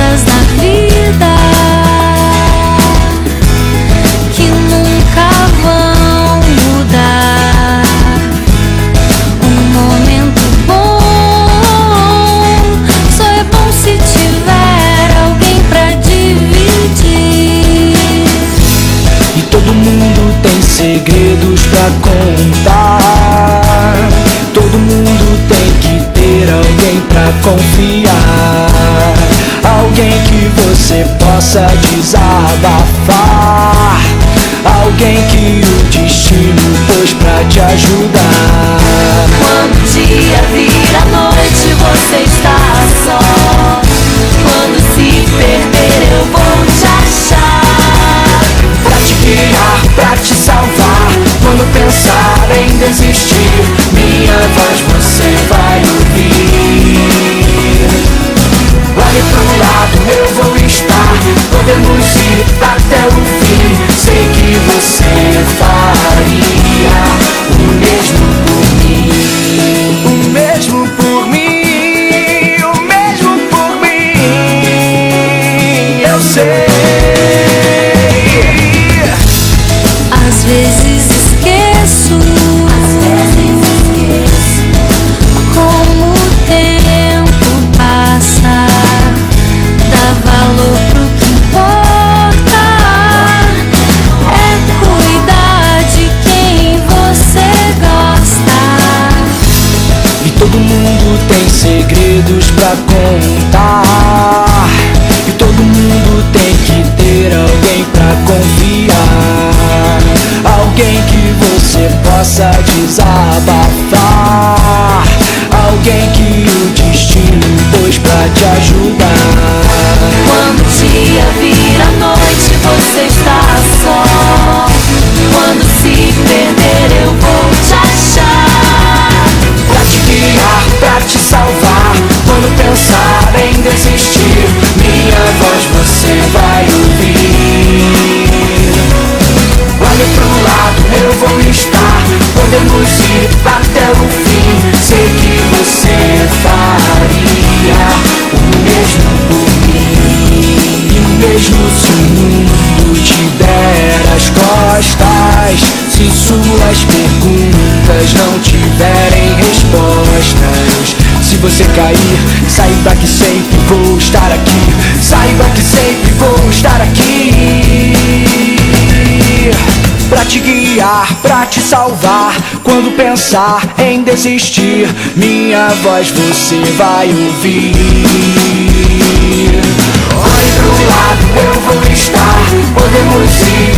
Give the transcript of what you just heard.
coisas na vida que nunca vão mudar. Um momento bom só é bom se tiver alguém pra dividir. E todo mundo tem segredos pra contar. Todo mundo tem que ter alguém pra confiar. Alguém que você possa desabafar. Alguém que o destino pôs pra te ajudar. Quando o dia vira noite, você está só. Quando se perder, eu vou te achar. Pra te guiar, pra te salvar. Quando pensar em desistir, minha voz você vai ouvir. Olhe pro lado, eu vou estar. Podemos ir até o fim. Sei que você faria o mesmo por mim. O mesmo por mim. O mesmo por mim. Eu sei. Às vezes esqueço como o tempo passa. Dá valor pro que importa, é cuidar de quem você gosta. E todo mundo tem segredos pra contar. E todo mundo tem que ter alguém pra confiar. Alguém que você possa desabafar. Alguém que o destino pôs pra te ajudar. Quando o dia vira noite, você está só. Quando se perder, eu vou te achar. Pra te guiar, pra te salvar. Quando pensar em desistir, minha voz você vai ouvir. Olhe pro lado, eu vou estar. Podemos ir até o fim. Sei que você faria o mesmo por mim. E mesmo se o mundo te der as costas, se suas perguntas não tiverem respostas, se você cair, saiba que sempre vou estar aqui. Saiba que sempre vou estar aqui. Pra te guiar, pra te salvar. Quando pensar em desistir, minha voz você vai ouvir. Olhe pro lado, eu vou estar. Podemos ir